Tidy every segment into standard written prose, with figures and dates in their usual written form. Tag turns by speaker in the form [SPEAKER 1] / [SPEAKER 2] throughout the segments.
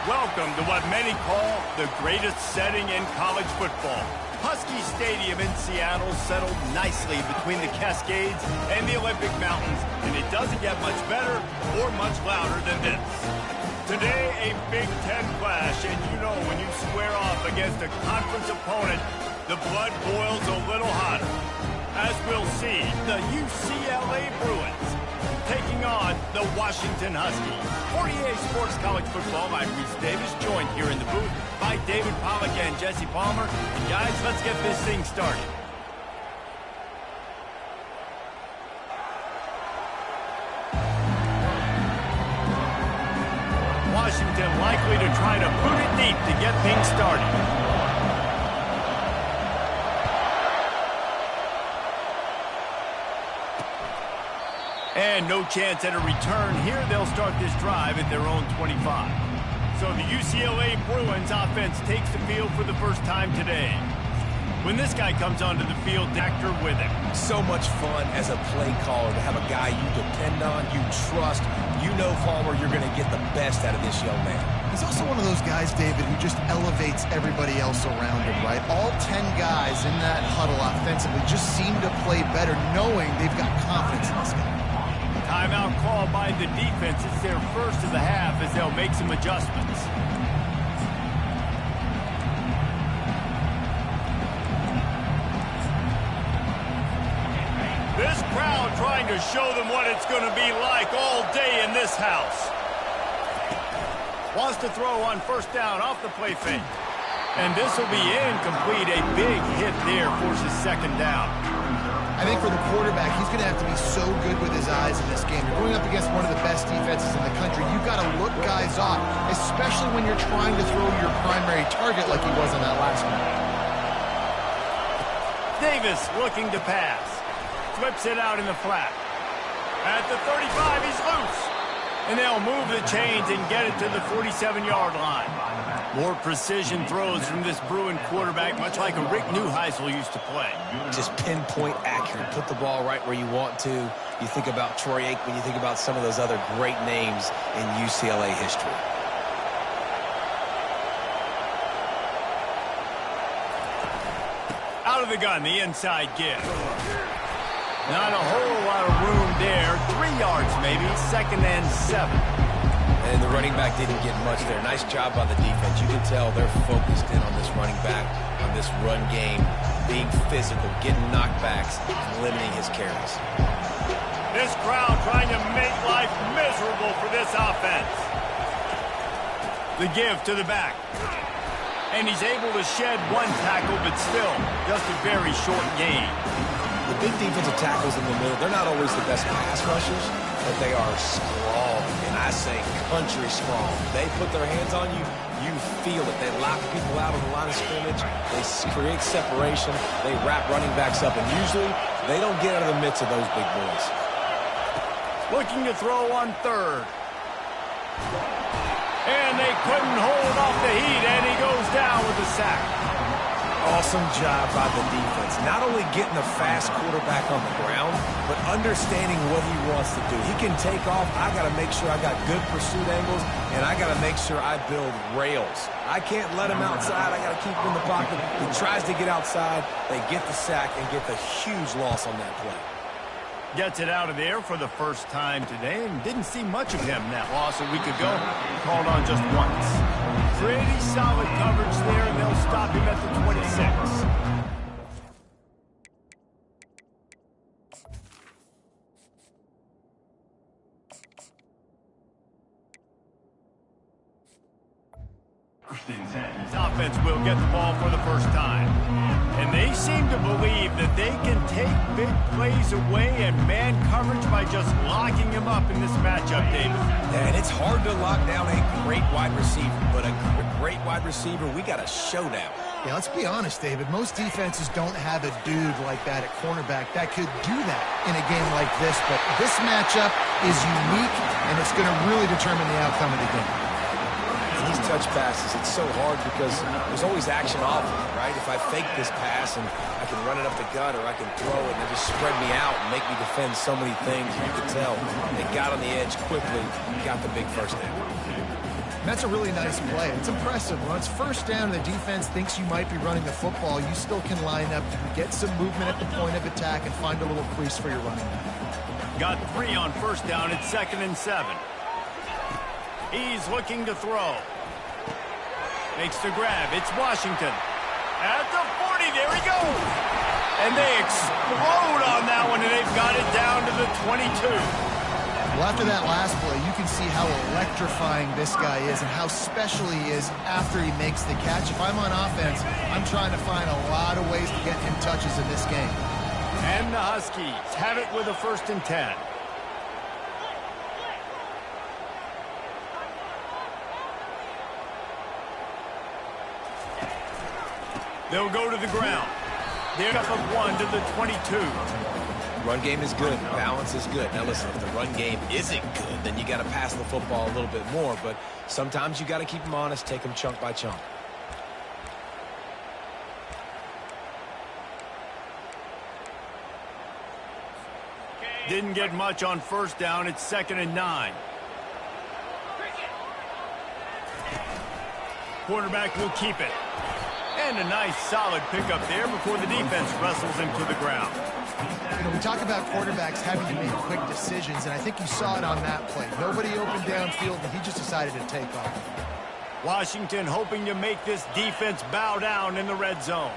[SPEAKER 1] Welcome to what many call the greatest setting in college football. Husky Stadium in Seattle settled nicely between the Cascades and the Olympic Mountains, and it doesn't get much better or much louder than this. Today, a Big Ten clash, and you know when you square off against a conference opponent, the blood boils a little hotter. As we'll see, the UCLA Bruins taking on the Washington Huskies. For EA Sports College Football, I'm Reese Davis, joined here in the booth by David Pollack and Jesse Palmer. And guys, let's get this thing started. Washington likely to try to boot it deep to get things started. And no chance at a return here. They'll start this drive at their own 25. So the UCLA Bruins offense takes the field for the first time today. When this guy comes onto the field, actor with him.
[SPEAKER 2] So much fun as a play caller to have a guy you depend on, you trust. You know, Palmer, you're going to get the best out of this young man.
[SPEAKER 3] He's also one of those guys, David, who just elevates everybody else around him, right? All 10 guys in that huddle offensively just seem to play better knowing they've got confidence in this guy.
[SPEAKER 1] Timeout called by the defense. It's their first of the half as they'll make some adjustments. This crowd trying to show them what it's going to be like all day in this house. Wants to throw on first down off the play fake. And this will be incomplete. A big hit there forces second down.
[SPEAKER 3] I think for the quarterback, he's going to have to be so good with his eyes in this game. You're going up against one of the best defenses in the country. You've got to look guys off, especially when you're trying to throw your primary target like he was on that last one.
[SPEAKER 1] Davis looking to pass. Flips it out in the flat. At the 35, he's loose. And they'll move the chains and get it to the 47-yard line. More precision throws from this Bruin quarterback, much like a Rick Neuheisel used to play.
[SPEAKER 2] Just pinpoint accurate. Put the ball right where you want to. You think about Troy Aikman, you think about some of those other great names in UCLA history.
[SPEAKER 1] Out of the gun, the inside give. Not a whole lot of room there. 3 yards maybe, 2nd and 7.
[SPEAKER 2] And the running back didn't get much there. Nice job by the defense. You can tell they're focused in on this running back, on this run game, being physical, getting knockbacks, and limiting his carries.
[SPEAKER 1] This crowd trying to make life miserable for this offense. The give to the back. And he's able to shed one tackle, but still just a very short gain.
[SPEAKER 2] The big defensive tackles in the middle, they're not always the best pass rushers, but they are strong, and I say country strong. They put their hands on you, you feel it. They lock people out on the line of scrimmage. They create separation. They wrap running backs up, and usually they don't get out of the midst of those big boys.
[SPEAKER 1] Looking to throw on third. And they couldn't hold off the heat, and he goes down with a sack.
[SPEAKER 2] Awesome job by the defense. Not only getting a fast quarterback on the ground, but understanding what he wants to do. He can take off. I got to make sure I got good pursuit angles, and I got to make sure I build rails. I can't let him outside. I got to keep him in the pocket. He tries to get outside. They get the sack and get the huge loss on that play.
[SPEAKER 1] Gets it out of there for the first time today, and didn't see much of him that loss a week ago. Called on just once. Pretty solid coverage there, and they'll stop him at the 26. His offense will get the ball for the first time. And they seem to believe that they can take big plays away and man coverage by just locking him up in this matchup, David.
[SPEAKER 2] And it's hard to lock down a great wide receiver, but a great wide receiver, we got a showdown.
[SPEAKER 3] Yeah, let's be honest, David. Most defenses don't have a dude like that at cornerback that could do that in a game like this, but this matchup is unique, and it's going to really determine the outcome of the game.
[SPEAKER 2] These touch passes, it's so hard because there's always action off of it, right? If I fake this pass and I can run it up the gut or I can throw it and they just spread me out and make me defend so many things, you can tell they got on the edge quickly and got the big first down.
[SPEAKER 3] And that's a really nice play. It's impressive. When it's first down and the defense thinks you might be running the football, you still can line up, get some movement at the point of attack, and find a little crease for your running back.
[SPEAKER 1] Got 3 on first down. It's 2nd and 7. He's looking to throw. Makes the grab. It's Washington. At the 40, there he goes. And they explode on that one, and they've got it down to the 22.
[SPEAKER 3] Well, after that last play, you can see how electrifying this guy is and how special he is after he makes the catch. If I'm on offense, I'm trying to find a lot of ways to get him touches in this game.
[SPEAKER 1] And the Huskies have it with a 1st and 10. They'll go to the ground. They're up of 1 to the 22.
[SPEAKER 2] Run game is good. Balance is good. Now, listen, if the run game isn't good, then you got to pass the football a little bit more. But sometimes you got to keep them honest, take them chunk by chunk.
[SPEAKER 1] Didn't get much on first down. It's 2nd and 9. Quarterback will keep it. And a nice solid pickup there before the defense wrestles him to the ground.
[SPEAKER 3] You know, we talk about quarterbacks having to make quick decisions, and I think you saw it on that play. Nobody opened downfield, and he just decided to take off.
[SPEAKER 1] Washington hoping to make this defense bow down in the red zone.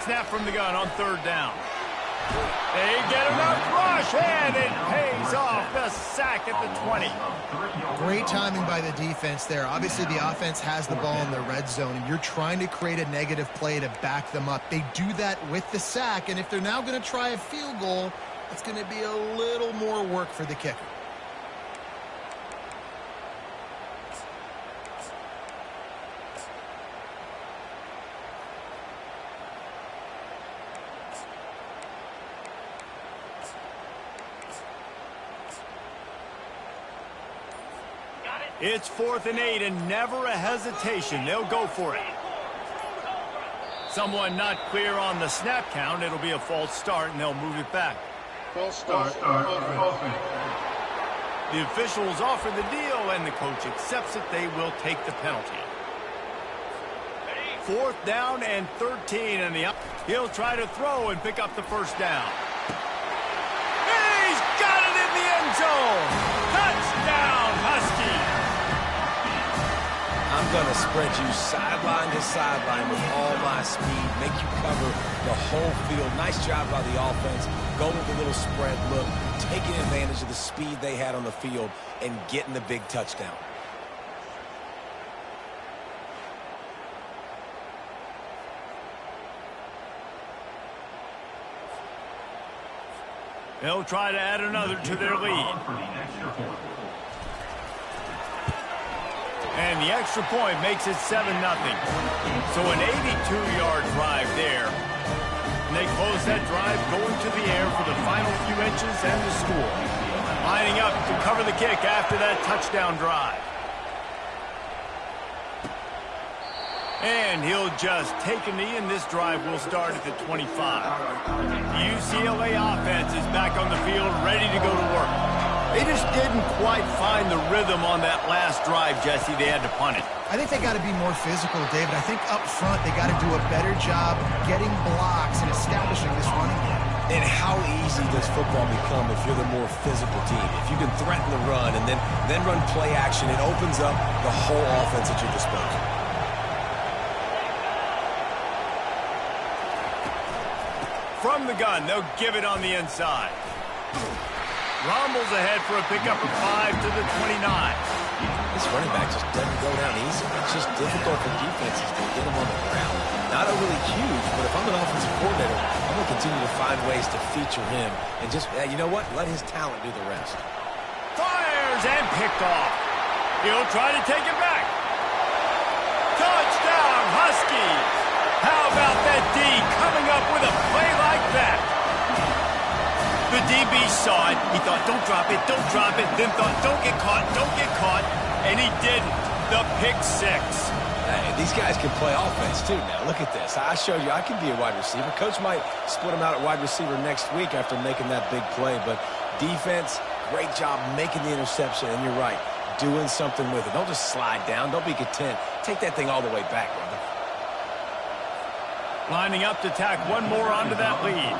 [SPEAKER 1] Snap from the gun on 3rd down. They get enough rush, and it pays off. The sack at the 20.
[SPEAKER 3] Great timing by the defense there. Obviously, the offense has the ball in the red zone, and you're trying to create a negative play to back them up. They do that with the sack, and if they're now going to try a field goal, it's going to be a little more work for the kicker.
[SPEAKER 1] It's 4th and 8 and never a hesitation. They'll go for it. Someone not clear on the snap count. It'll be a false start, and they'll move it back.
[SPEAKER 4] False start.
[SPEAKER 1] The officials offer the deal, and the coach accepts it. They will take the penalty. 4th down and 13, and he'll try to throw and pick up the first down. He's got it in the end zone. Touchdown, Huskies.
[SPEAKER 2] I'm going to spread you sideline to sideline with all my speed, make you cover the whole field. Nice job by the offense. Go with a little spread look, taking advantage of the speed they had on the field and getting the big touchdown.
[SPEAKER 1] They'll try to add another to their lead. And the extra point makes it 7-0. So an 82-yard drive there. And they close that drive going to the air for the final few inches and the score. Lining up to cover the kick after that touchdown drive. And he'll just take a knee, and this drive will start at the 25. The UCLA offense is back on the field, ready to go to work. They just didn't quite find the rhythm on that last drive, Jesse. They had to punt it.
[SPEAKER 3] I think they got to be more physical, David. I think up front they got to do a better job getting blocks and establishing this running game.
[SPEAKER 2] And how easy does football become if you're the more physical team? If you can threaten the run and then run play action, it opens up the whole offense at your disposal.
[SPEAKER 1] From the gun, they'll give it on the inside. Rumbles ahead for a pickup of 5 to the 29.
[SPEAKER 2] This running back just doesn't go down easy. It's just difficult for defenses to get him on the ground. Not overly huge, but if I'm an offensive coordinator, I'm going to continue to find ways to feature him and just, you know what, let his talent do the rest.
[SPEAKER 1] Fires and picked off. He'll try to take it back. Touchdown, Huskies. How about that D coming up with a play like that? The DB saw it. He thought, don't drop it, then thought, don't get caught, and he didn't. The pick 6.
[SPEAKER 2] Hey, these guys can play offense, too, now. Look at this. I showed you I can be a wide receiver. Coach might split him out at wide receiver next week after making that big play, but defense, great job making the interception, and you're right. doing something with it. Don't just slide down. Don't be content. Take that thing all the way back, brother.
[SPEAKER 1] Lining up to tack one more onto that lead.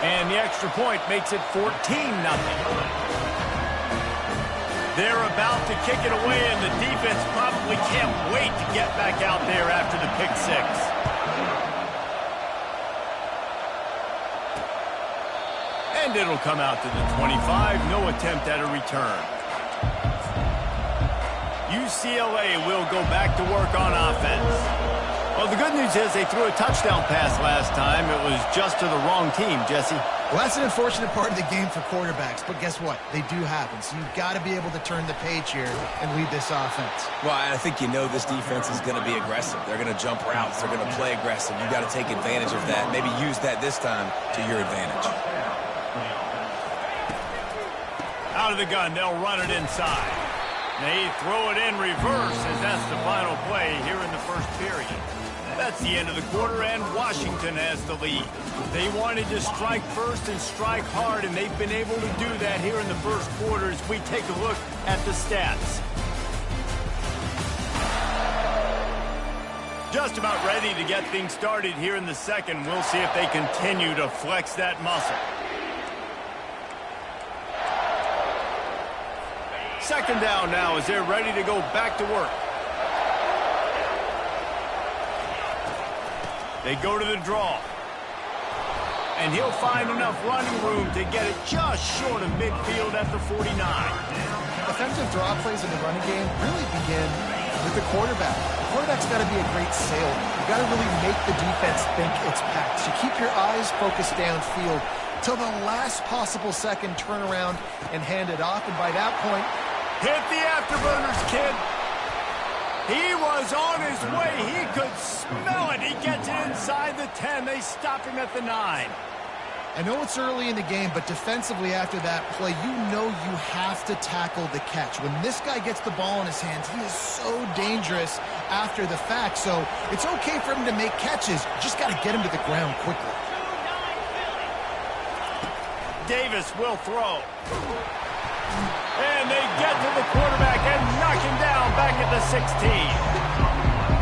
[SPEAKER 1] And the extra point makes it 14-0. They're about to kick it away, and the defense probably can't wait to get back out there after the pick six. And it'll come out to the 25. No attempt at a return. UCLA will go back to work on offense. Well, the good news is they threw a touchdown pass last time. It was just to the wrong team, Jesse.
[SPEAKER 3] Well, that's an unfortunate part of the game for quarterbacks, but guess what? They do happen, so you've got to be able to turn the page here and lead this offense.
[SPEAKER 2] Well, I think you know this defense is going to be aggressive. They're going to jump routes. They're going to play aggressive. You've got to take advantage of that. Maybe use that this time to your advantage.
[SPEAKER 1] Out of the gun, they'll run it inside. They throw it in reverse as that's the final play here in the first period. That's the end of the quarter, and Washington has the lead. They wanted to strike first and strike hard, and they've been able to do that here in the first quarter as we take a look at the stats. Just about ready to get things started here in the second. We'll see if they continue to flex that muscle. Second down now as they're ready to go back to work. They go to the draw. And he'll find enough running room to get it just short of midfield at the 49.
[SPEAKER 3] Effective draw plays in the running game really begin with the quarterback. The quarterback's got to be a great sailor. You've got to really make the defense think it's packed. So keep your eyes focused downfield till the last possible second, turn around and hand it off. And by that point,
[SPEAKER 1] hit the afterburners, kid. He was on his way. He could smell it. He gets it inside the 10. They stop him at the 9.
[SPEAKER 3] I know it's early in the game, but defensively after that play, you know you have to tackle the catch. When this guy gets the ball in his hands, he is so dangerous after the fact. So it's okay for him to make catches. You just got to get him to the ground quickly.
[SPEAKER 1] Davis will throw. And they get to the quarterback and knock him down back at the 16.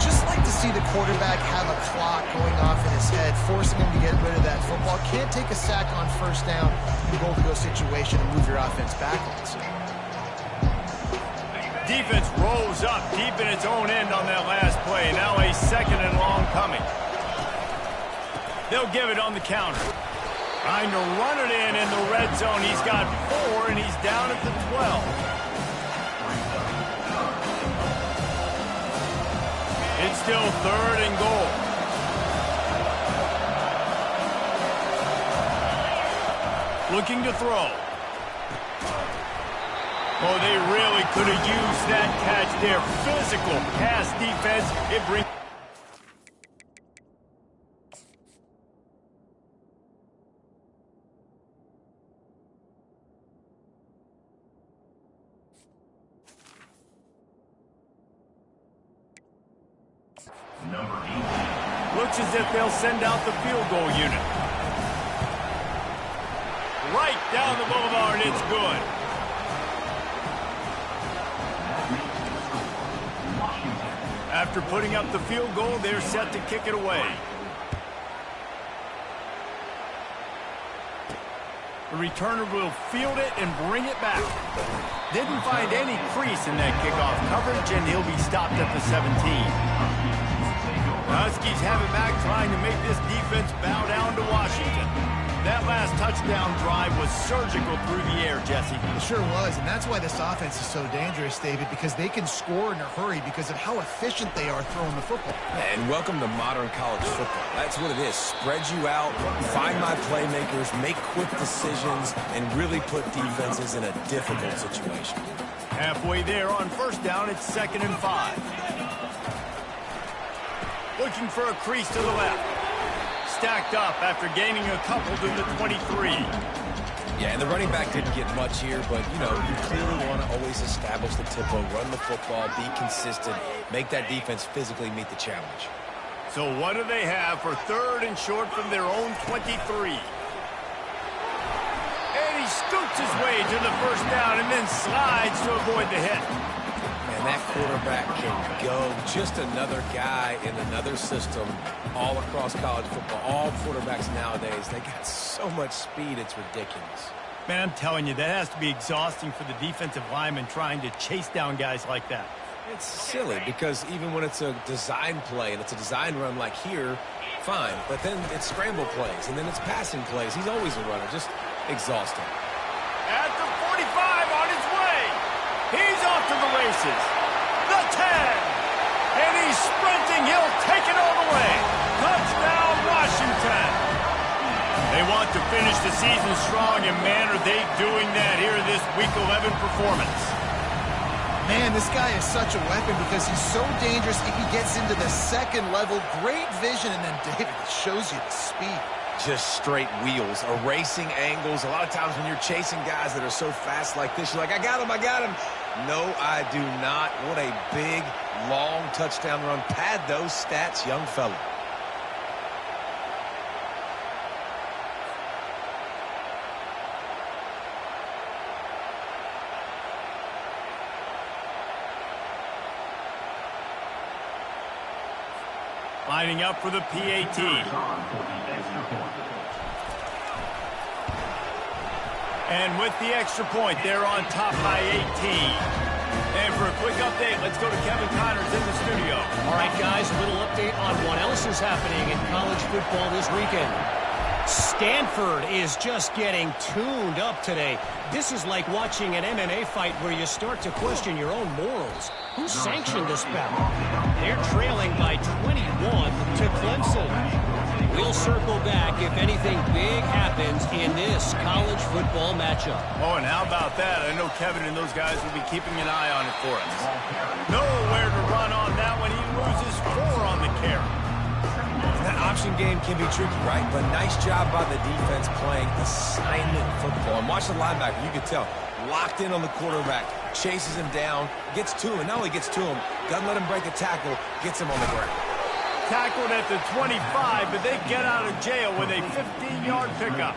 [SPEAKER 3] Just like to see the quarterback have a clock going off in his head, forcing him to get rid of that football. Can't take a sack on first down in the goal-to-go situation and move your offense backwards.
[SPEAKER 1] Defense rolls up deep in its own end on that last play. Now a second and long coming. They'll give it on the counter. Trying to run it in the red zone. He's got 4, and he's down at the 12. It's still third and goal. Looking to throw. Oh, they really could have used that catch there. Physical pass defense. It brings... Looks as if they'll send out the field goal unit. Right down the boulevard, it's good. After putting up the field goal, they're set to kick it away. The returner will field it and bring it back. Didn't find any crease in that kickoff coverage, and he'll be stopped at the 17. Huskies have it back, trying to make this defense bow down to Washington. That last touchdown drive was surgical through the air, Jesse.
[SPEAKER 3] It sure was, and that's why this offense is so dangerous, David, because they can score in a hurry because of how efficient they are throwing the football.
[SPEAKER 2] And welcome to modern college football. That's what it is. Spread you out, find my playmakers, make quick decisions, and really put defenses in a difficult situation.
[SPEAKER 1] Halfway there on first down, it's 2nd and 5. Looking for a crease to the left. Stacked up after gaining a couple to the 23.
[SPEAKER 2] Yeah, and the running back didn't get much here, but, you know, you clearly want to always establish the tempo, run the football, be consistent, make that defense physically meet the challenge.
[SPEAKER 1] So what do they have for 3rd and short from their own 23? And he scoots his way to the first down and then slides to avoid the hit.
[SPEAKER 2] And that quarterback can go. Just another guy in another system all across college football. All quarterbacks nowadays, they got so much speed, it's ridiculous.
[SPEAKER 1] Man, I'm telling you, that has to be exhausting for the defensive lineman trying to chase down guys like that.
[SPEAKER 2] It's silly because even when it's a design play and it's a design run like here, fine. But then it's scramble plays and then it's passing plays. He's always a runner. Just exhausting.
[SPEAKER 1] At the 45 on his way. He's off to the races. The 10. And he's sprinting. He'll take it all the way. Touchdown, Washington. They want to finish the season strong, and man, are they doing that here in this Week 11 performance.
[SPEAKER 3] Man, this guy is such a weapon because he's so dangerous if he gets into the second level. Great vision, and then David shows you the speed.
[SPEAKER 2] Just straight wheels, erasing angles. A lot of times when you're chasing guys that are so fast like this, you're like, I got him, I got him. No, I do not. What a big, long touchdown run. Pad those stats, young fella.
[SPEAKER 1] Lining up for the PAT. And with the extra point, they're on top by 18. And for a quick update, let's go to Kevin Connors in the studio.
[SPEAKER 4] All right, guys, a little update on what else is happening in college football this weekend. Stanford is just getting tuned up today. This is like watching an MMA fight where you start to question your own morals. Who sanctioned this battle? They're trailing by 21 to Clemson. We'll circle back if anything big happens in this college football matchup.
[SPEAKER 1] Oh, and how about that? I know Kevin and those guys will be keeping an eye on it for us. Nowhere to run on that one. He loses 4 on the carry.
[SPEAKER 2] That option game can be tricky, right? But nice job by the defense playing assignment football. And watch the linebacker. You can tell. Locked in on the quarterback. Chases him down. Gets to him. And not only gets to him, doesn't let him break a tackle. Gets him on the ground.
[SPEAKER 1] Tackled at the 25, but they get out of jail with a 15-yard pickup.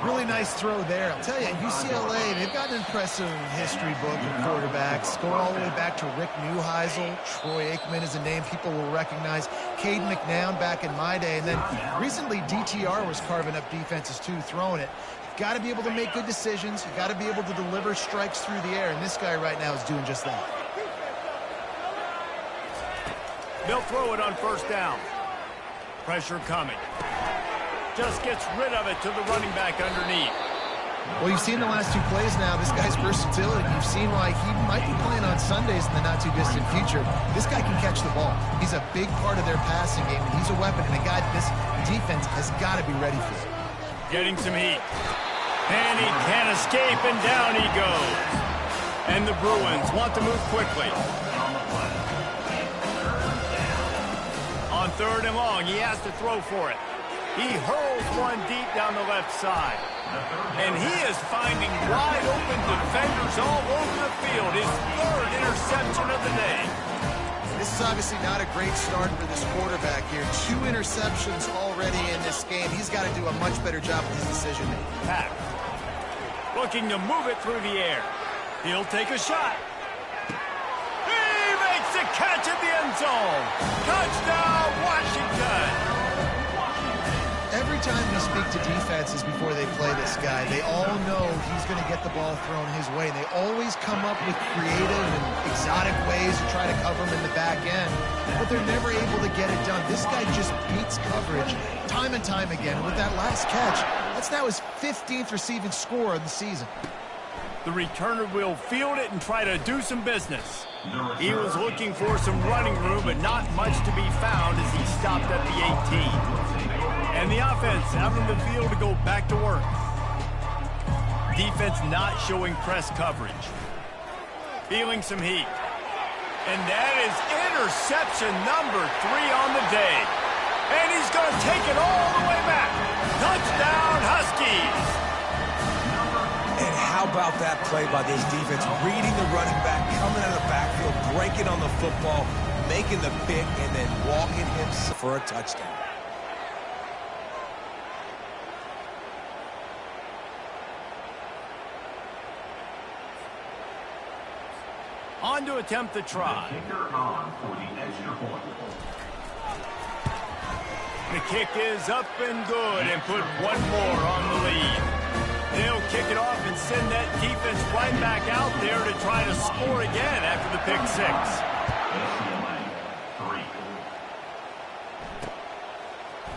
[SPEAKER 3] Really nice throw there. I'll tell you, UCLA, they've got an impressive history book of quarterbacks. Going all the way back to Rick Neuheisel. Troy Aikman is a name people will recognize. Cade McNown back in my day. And then recently, DTR was carving up defenses too, throwing it. You've got to be able to make good decisions. You've got to be able to deliver strikes through the air. And this guy right now is doing just that.
[SPEAKER 1] They'll throw it on first down. Pressure coming. Just gets rid of it to the running back underneath.
[SPEAKER 3] Well, you've seen the last 2 plays now. This guy's versatility. You've seen why he might be playing on Sundays in the not-too-distant future. This guy can catch the ball. He's a big part of their passing game, and he's a weapon, and a guy this defense has got to be ready for.
[SPEAKER 1] Getting some heat. And he can't escape, and down he goes. And the Bruins want to move quickly. On 3rd and long, he has to throw for it. He hurls one deep down the left side. And he is finding wide open defenders all over the field. His 3rd interception of the day.
[SPEAKER 3] This is obviously not a great start for this quarterback here. 2 interceptions already in this game. He's got to do a much better job with his decision-making.
[SPEAKER 1] Pack. Looking to move it through the air. He'll take a shot. He makes a catch at the end zone. Touchdown, Washington.
[SPEAKER 3] Every time we speak to defenses before they play this guy, they all know he's going to get the ball thrown his way. They always come up with creative and exotic ways to try to cover him in the back end, but they're never able to get it done. This guy just beats coverage time and time again. And with that last catch, that's now his 15th receiving score of the season.
[SPEAKER 1] The returner will field it and try to do some business. He was looking for some running room, but not much to be found as he stopped at the 18. And the offense out on the field to go back to work. Defense not showing press coverage. Feeling some heat. And that is interception number 3 on the day. And he's going to take it all the way back. Touchdown, Huskies.
[SPEAKER 2] And how about that play by this defense? Reading the running back, coming out of the backfield, breaking on the football, making the pick, and then walking him for a touchdown.
[SPEAKER 1] On to attempt the try. The kick is up and good and put one more on the lead. They'll kick it off and send that defense right back out there to try to score again after the pick six.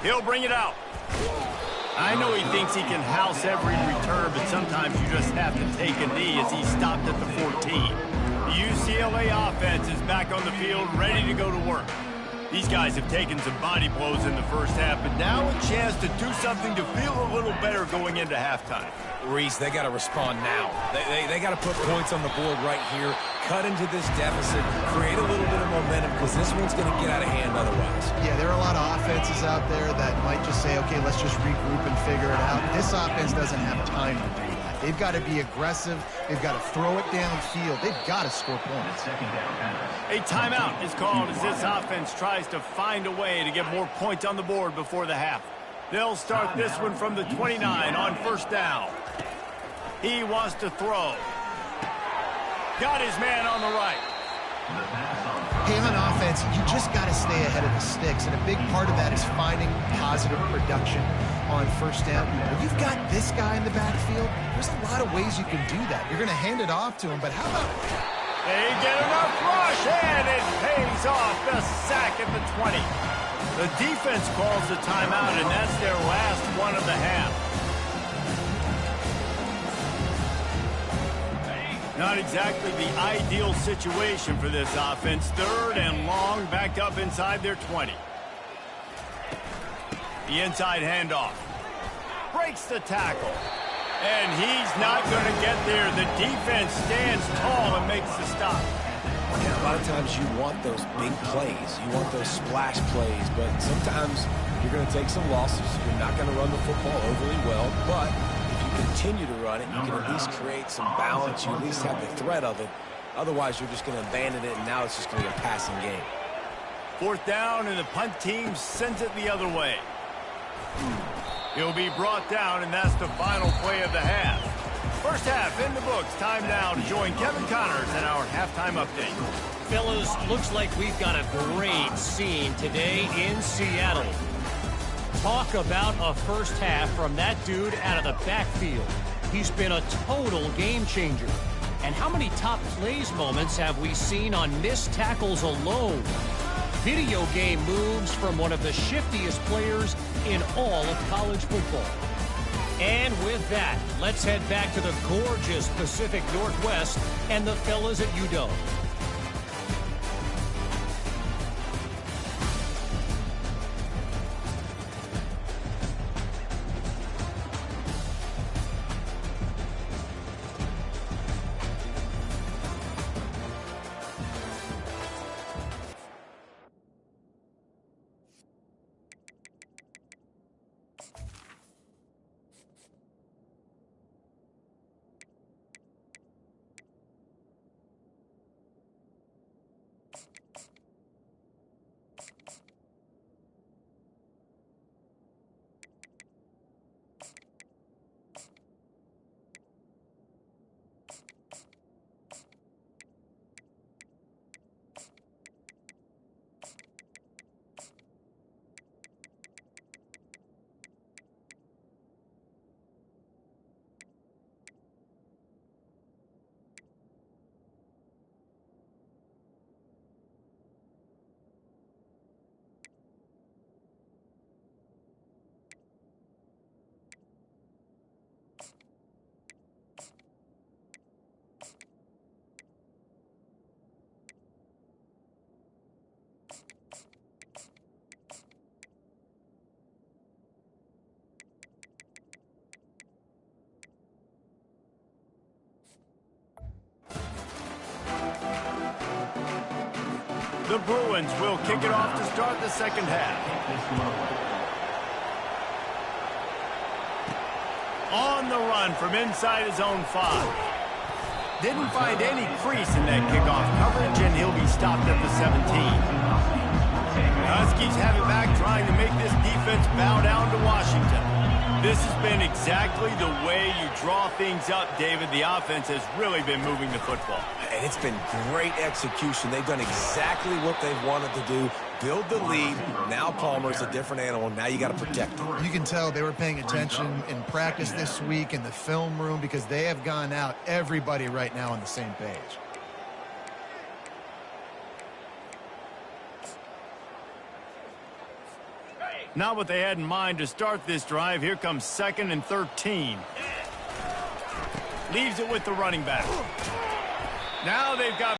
[SPEAKER 1] He'll bring it out. I know he thinks he can house every return, but sometimes you just have to take a knee as he stopped at the 14. The UCLA offense is back on the field, ready to go to work. These guys have taken some body blows in the first half, but now a chance to do something to feel a little better going into halftime.
[SPEAKER 2] Reese, they got to respond now. They got to put points on the board right here, cut into this deficit, create a little bit of momentum, because this one's going to get out of hand otherwise.
[SPEAKER 3] Yeah, there are a lot of offenses out there that might just say, okay, let's just regroup and figure it out. This offense doesn't have time to do that. They've got to be aggressive. They've got to throw it downfield. They've got to score points.
[SPEAKER 1] A timeout is called as this offense tries to find a way to get more points on the board before the half. They'll start this one from the 29 on first down. He wants to throw. Got his man on the right.
[SPEAKER 3] Hey, on offense, you just got to stay ahead of the sticks, and a big part of that is finding positive production on first down. When you've got this guy in the backfield, there's a lot of ways you can do that. You're going to hand it off to him, but how about...
[SPEAKER 1] They get enough rush, and it pays off. The sack at the 20. The defense calls the timeout, and that's their last one of the half. Not exactly the ideal situation for this offense. Third and long, backed up inside their 20. The inside handoff. Breaks the tackle. And he's not going to get there. The defense stands tall and makes the stop.
[SPEAKER 2] Yeah, a lot of times you want those big plays. You want those splash plays, but sometimes you're going to take some losses. You're not going to run the football overly well, but if you continue to run it, you can at least create some balance. You at least have the threat of it. Otherwise, you're just going to abandon it, and now it's just going to be a passing game.
[SPEAKER 1] Fourth down, and the punt team sends it the other way. He'll be brought down, and that's the final play of the half. First half in the books. Time now to join Kevin Connors in our halftime update.
[SPEAKER 4] Fellas, looks like we've got a great scene today in Seattle. Talk about a first half from that dude out of the backfield. He's been a total game changer. And how many top plays moments have we seen on missed tackles alone? Video game moves from one of the shiftiest players in all of college football. And with that, let's head back to the gorgeous Pacific Northwest and the fellas at UW.
[SPEAKER 1] The Bruins will kick it off to start the second half. On the run from inside his own 5. Didn't find any crease in that kickoff coverage, and he'll be stopped at the 17. The Huskies have it back, trying to make this defense bow down to Washington. This has been exactly the way you draw things up, David. The offense has really been moving the football.
[SPEAKER 2] And it's been great execution. They've done exactly what they've wanted to do. Build the lead. Now Palmer's a different animal. Now you got to protect him.
[SPEAKER 3] You can tell they were paying attention in practice this week in the film room because they have gone out, everybody right now on the same page.
[SPEAKER 1] Not what they had in mind to start this drive. Here comes 2nd and 13. Leaves it with the running back. Now they've got